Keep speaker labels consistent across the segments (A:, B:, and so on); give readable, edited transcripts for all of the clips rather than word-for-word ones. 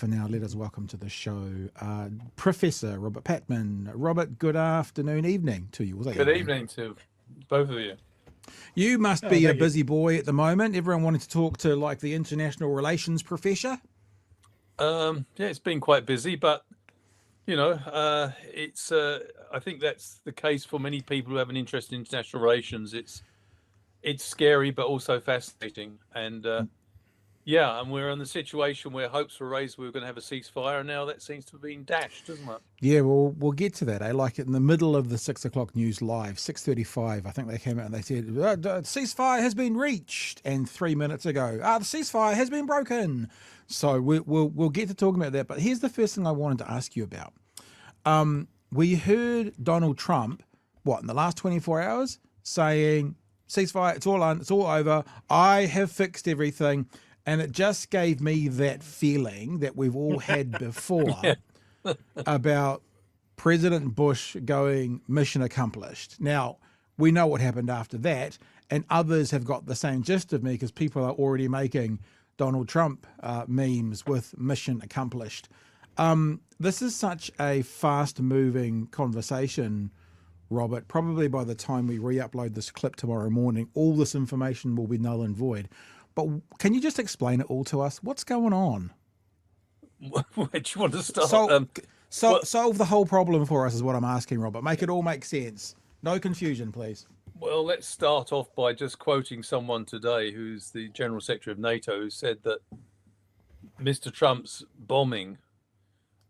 A: for now, let us welcome to the show Professor Robert Patman. Robert, good afternoon, evening to you.
B: Good evening to both of you.
A: You must be a busy boy at the moment. Everyone wanted to talk to like the international relations professor.
B: Yeah, it's been quite busy, but you know, it's. I think that's the case for many people who have an interest in international relations. It's scary, but also fascinating, and yeah, and we're in the situation where hopes were raised we were going to have a ceasefire, and now that seems to have been dashed, doesn't it?
A: Yeah, well, we'll get to that. Like in the middle of the 6 o'clock news live, 6:35, I think they came out and they said, ceasefire has been reached. And 3 minutes ago, the ceasefire has been broken. So we'll get to talking about that. But here's the first thing I wanted to ask you about. We heard Donald Trump, in the last 24 hours, saying, ceasefire, it's all over. I have fixed everything. And it just gave me that feeling that we've all had before about President Bush going mission accomplished. Now, we know what happened after that, and others have got the same gist of me because people are already making Donald Trump memes with mission accomplished. This is such a fast-moving conversation, Robert. Probably by the time we re-upload this clip tomorrow morning, all this information will be null and void. But can you just explain it all to us? What's going on?
B: Where do you want to start?
A: Solve the whole problem for us is what I'm asking, Robert. Make it all make sense. No confusion, please.
B: Well, let's start off by just quoting someone today who's the General Secretary of NATO, who said that Mr. Trump's bombing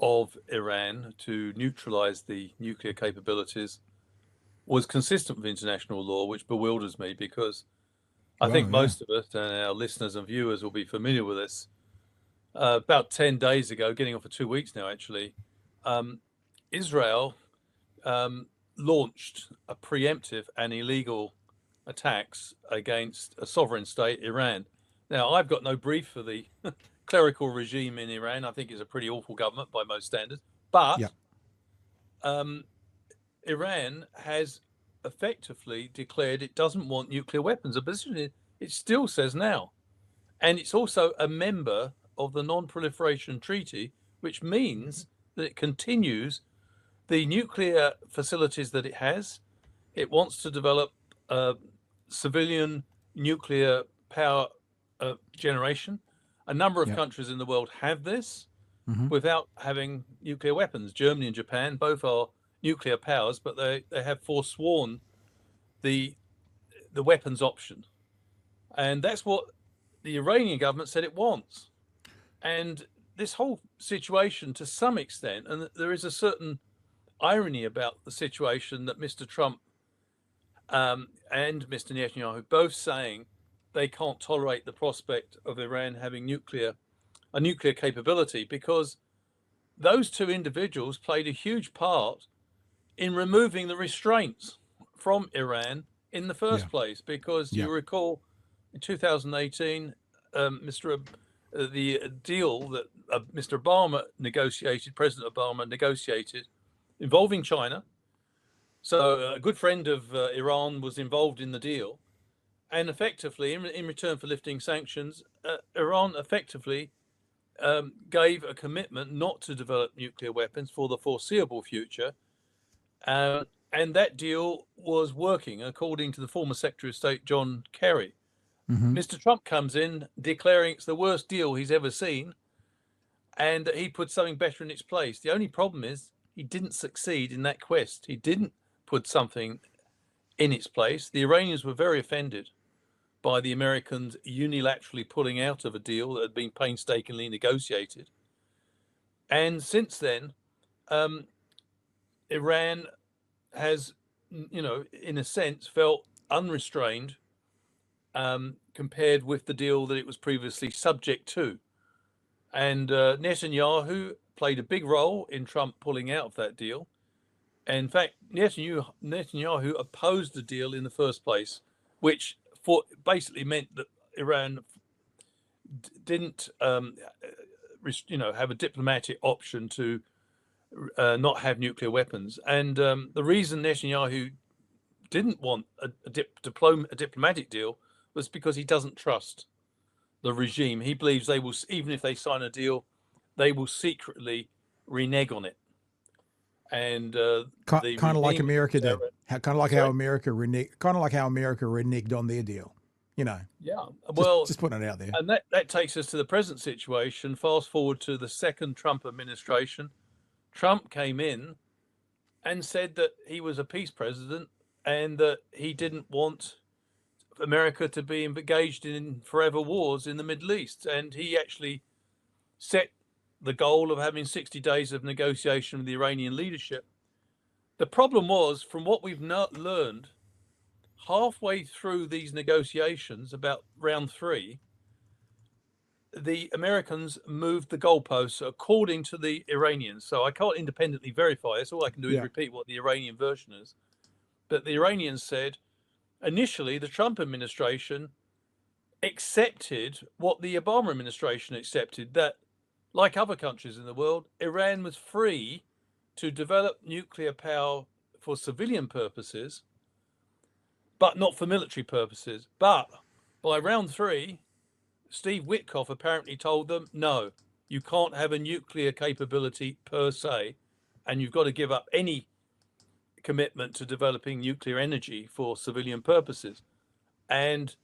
B: of Iran to neutralize the nuclear capabilities was consistent with international law, which bewilders me because I think most of us and our listeners and viewers will be familiar with this. About 10 days ago, getting on for 2 weeks now, actually, Israel launched a preemptive and illegal attacks against a sovereign state, Iran. Now, I've got no brief for the clerical regime in Iran. I think it's a pretty awful government by most standards. But Iran has effectively declared it doesn't want nuclear weapons, a position it still says now. And it's also a member of the Non-Proliferation Treaty, which means that it continues the nuclear facilities that it has. It wants to develop civilian nuclear power generation. A number of countries in the world have this without having nuclear weapons. Germany and Japan both are nuclear powers, but they have forsworn the weapons option. And that's what the Iranian government said it wants. And this whole situation, to some extent, and there is a certain irony about the situation that Mr. Trump and Mr. Netanyahu both saying they can't tolerate the prospect of Iran having a nuclear capability, because those two individuals played a huge part in removing the restraints from Iran in the first place, because you recall in 2018, the deal that Mr. Obama negotiated, President Obama negotiated, involving China. So a good friend of Iran was involved in the deal, and effectively, in return for lifting sanctions, Iran effectively gave a commitment not to develop nuclear weapons for the foreseeable future. And that deal was working, according to the former Secretary of State, John Kerry. Mr. Trump comes in declaring it's the worst deal he's ever seen, and he put something better in its place. The only problem is he didn't succeed in that quest. He didn't put something in its place. The Iranians were very offended by the Americans unilaterally pulling out of a deal that had been painstakingly negotiated. And since then, Iran has, in a sense, felt unrestrained compared with the deal that it was previously subject to. And Netanyahu played a big role in Trump pulling out of that deal. And in fact, Netanyahu opposed the deal in the first place, which basically meant that Iran didn't, have a diplomatic option to not have nuclear weapons. And the reason Netanyahu didn't want a diplomatic deal was because he doesn't trust the regime. He believes they will, even if they sign a deal, they will secretly renege on it. And
A: Kind of like America did. Kind of like how
B: Sorry?
A: America reneged on their deal. You know,
B: Yeah, well,
A: just putting it out there.
B: and that takes us to the present situation. Fast forward to the second Trump administration. Trump came in and said that he was a peace president and that he didn't want America to be engaged in forever wars in the Middle East. And he actually set the goal of having 60 days of negotiation with the Iranian leadership. The problem was, from what we've learned, halfway through these negotiations, about round 3, the Americans moved the goalposts according to the Iranians. So I can't independently verify this. All I can do is repeat what the Iranian version is. But the Iranians said, initially, the Trump administration accepted what the Obama administration accepted, that, like other countries in the world, Iran was free to develop nuclear power for civilian purposes, but not for military purposes. But by round 3, Steve Witkoff apparently told them, no, you can't have a nuclear capability per se, and you've got to give up any commitment to developing nuclear energy for civilian purposes. And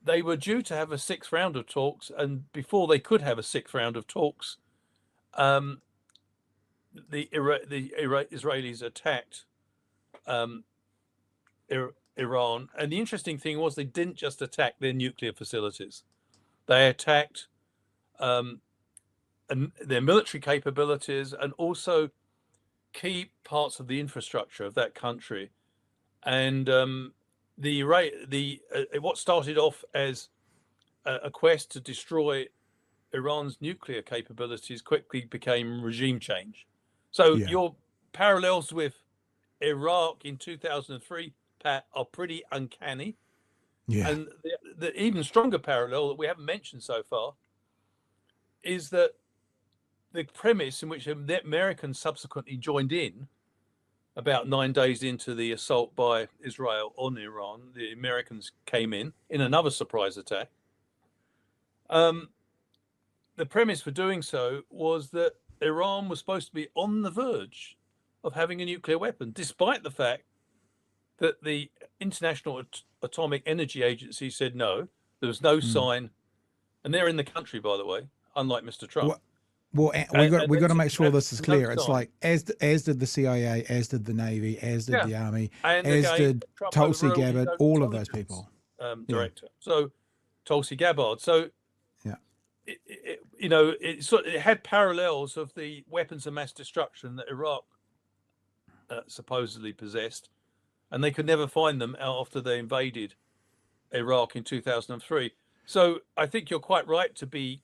B: they were due to have a 6th round of talks, and before they could have a 6th round of talks, the Israelis attacked Iran. And the interesting thing was, they didn't just attack their nuclear facilities. They attacked their military capabilities and also key parts of the infrastructure of that country. And what started off as a quest to destroy Iran's nuclear capabilities quickly became regime change. So your parallels with Iraq in 2003, Pat, are pretty uncanny.
A: Yeah.
B: And the even stronger parallel that we haven't mentioned so far is that the premise in which the Americans subsequently joined in about 9 days into the assault by Israel on Iran, the Americans came in another surprise attack. The premise for doing so was that Iran was supposed to be on the verge of having a nuclear weapon, despite the fact that the International Atomic Energy Agency said no. There was no sign, and they're in the country, by the way, unlike Mr. Trump.
A: Well, we got to make sure this is clear.
B: No
A: it's like as did the CIA, as did the Navy, as did the Army,
B: and
A: as
B: again,
A: did
B: Trump
A: Tulsi
B: overruled
A: Gabbard,
B: his
A: all of those
B: intelligence,
A: people.
B: Director. So Tulsi Gabbard. So it had parallels of the weapons of mass destruction that Iraq supposedly possessed, and they could never find them after they invaded Iraq in 2003. So I think you're quite right to be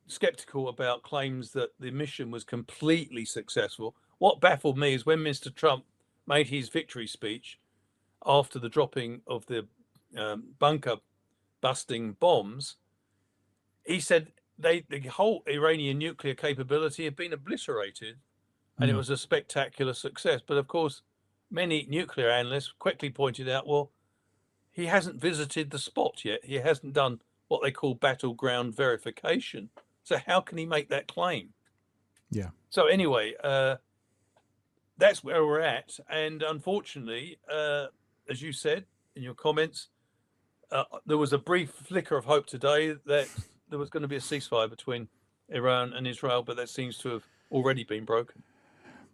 B: skeptical about claims that the mission was completely successful. What baffled me is when Mr. Trump made his victory speech after the dropping of the bunker busting bombs, he said the whole Iranian nuclear capability had been obliterated, and it was a spectacular success. But of course, many nuclear analysts quickly pointed out, well, he hasn't visited the spot yet. He hasn't done what they call battleground verification. So how can he make that claim?
A: Yeah.
B: So anyway, that's where we're at. And unfortunately, as you said in your comments, there was a brief flicker of hope today that there was going to be a ceasefire between Iran and Israel, but that seems to have already been broken.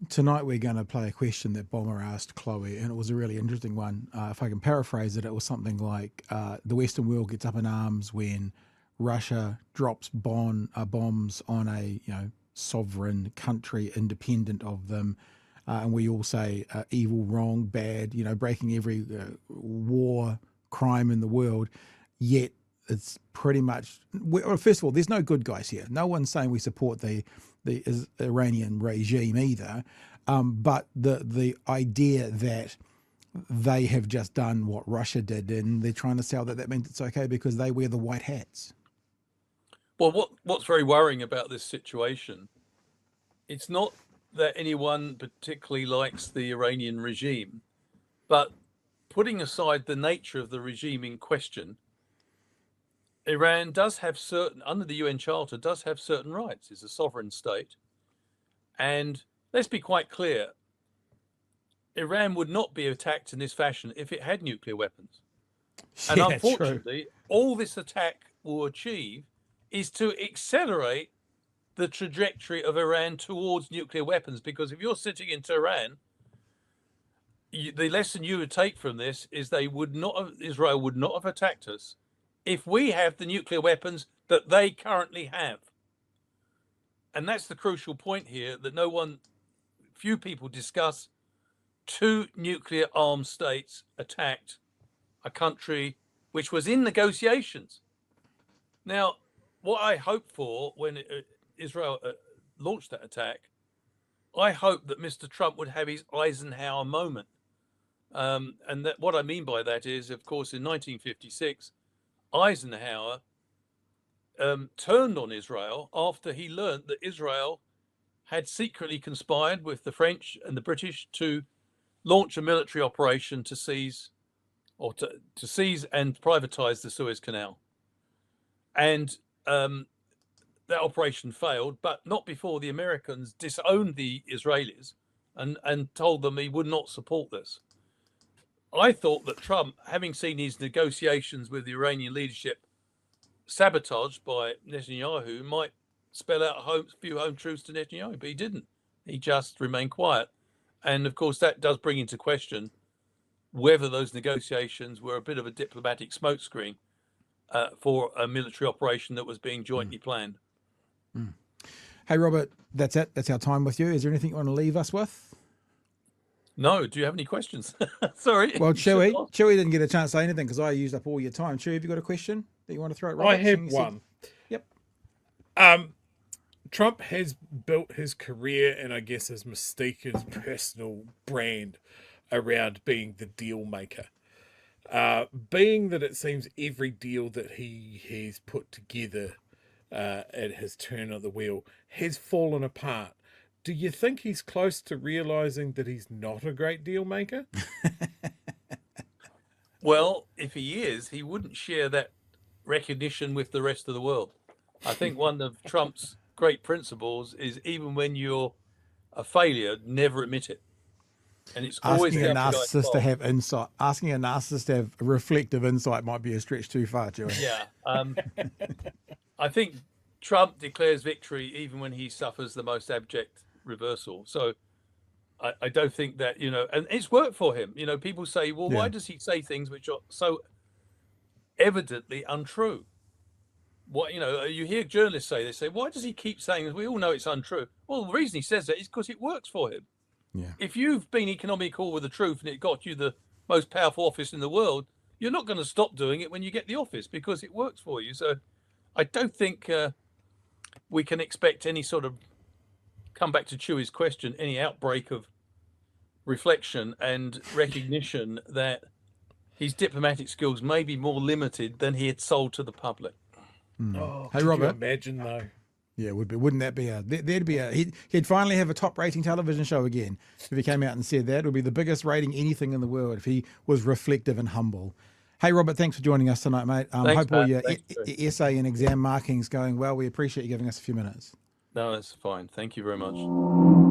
A: Tonight we're going to play a question that Bomber asked Chloe, and it was a really interesting one. If I can paraphrase it, it was something like the Western world gets up in arms when Russia drops bombs on a sovereign country independent of them, and we all say evil, wrong, bad, breaking every war crime in the world. Yet it's pretty much, first of all, there's no good guys here. No one's saying we support the Iranian regime either, but the idea that they have just done what Russia did and they're trying to sell that means it's okay because they wear the white hats.
B: Well, what's very worrying about this situation, it's not that anyone particularly likes the Iranian regime, but putting aside the nature of the regime in question, Iran does have certain, under the UN Charter, does have certain rights. It's a sovereign state. And let's be quite clear, Iran would not be attacked in this fashion if it had nuclear weapons. And
A: Yeah,
B: unfortunately, all this attack will achieve is to accelerate the trajectory of Iran towards nuclear weapons. Because if you're sitting in Tehran, the lesson you would take from this is Israel would not have attacked us if we have the nuclear weapons that they currently have. And that's the crucial point here, that few people discuss. Two nuclear armed states attacked a country which was in negotiations. Now, what I hope for when Israel launched that attack, I hope that Mr. Trump would have his Eisenhower moment. And that, what I mean by that is, of course, in 1956, Eisenhower turned on Israel after he learned that Israel had secretly conspired with the French and the British to launch a military operation to seize and privatize the Suez Canal. And that operation failed, but not before the Americans disowned the Israelis and told them he would not support this. I thought that Trump, having seen his negotiations with the Iranian leadership sabotaged by Netanyahu, might spell out a few home truths to Netanyahu, but he didn't. He just remained quiet. And of course, that does bring into question whether those negotiations were a bit of a diplomatic smokescreen for a military operation that was being jointly planned.
A: Hey, Robert, that's it. That's our time with you. Is there anything you want to leave us with?
B: No. Do you have any questions? Sorry.
A: Well, Chewie didn't get a chance to say anything because I used up all your time. Chewie, have you got a question that you want to throw at Robert?
C: I have one.
A: Yep.
C: Trump has built his career and I guess his mystique, his personal brand around being the deal maker. Being that it seems every deal that he has put together at his turn of the wheel has fallen apart. Do you think he's close to realizing that he's not a great deal maker?
B: Well, if he is, he wouldn't share that recognition with the rest of the world. I think one of Trump's great principles is even when you're a failure, never admit it. And it's always
A: asking a narcissist to have insight. Asking a narcissist to have reflective insight might be a stretch too far, Joey.
B: Yeah. I think Trump declares victory even when he suffers the most abject reversal. So I don't think that, and it's worked for him. People say, well, why does he say things which are so evidently untrue? What, you hear journalists say, they say, why does he keep saying this? We all know it's untrue. Well, the reason he says that is because it works for him.
A: Yeah.
B: If you've been economical with the truth and it got you the most powerful office in the world, you're not going to stop doing it when you get the office because it works for you. So I don't think we can expect any sort of, come back to Chewie's question, any outbreak of reflection and recognition that his diplomatic skills may be more limited than he had sold to the public.
C: Oh,
A: hey, Robert.
C: Could you imagine though?
A: Yeah, it would be. Wouldn't that be he'd finally have a top rating television show again if he came out and said that. It would be the biggest rating anything in the world if he was reflective and humble. Hey, Robert, thanks for joining us tonight, mate.
B: Thanks,
A: hope all your
B: Pat.
A: essay and exam markings going well. We appreciate you giving us a few minutes.
B: No, that's fine. Thank you very much.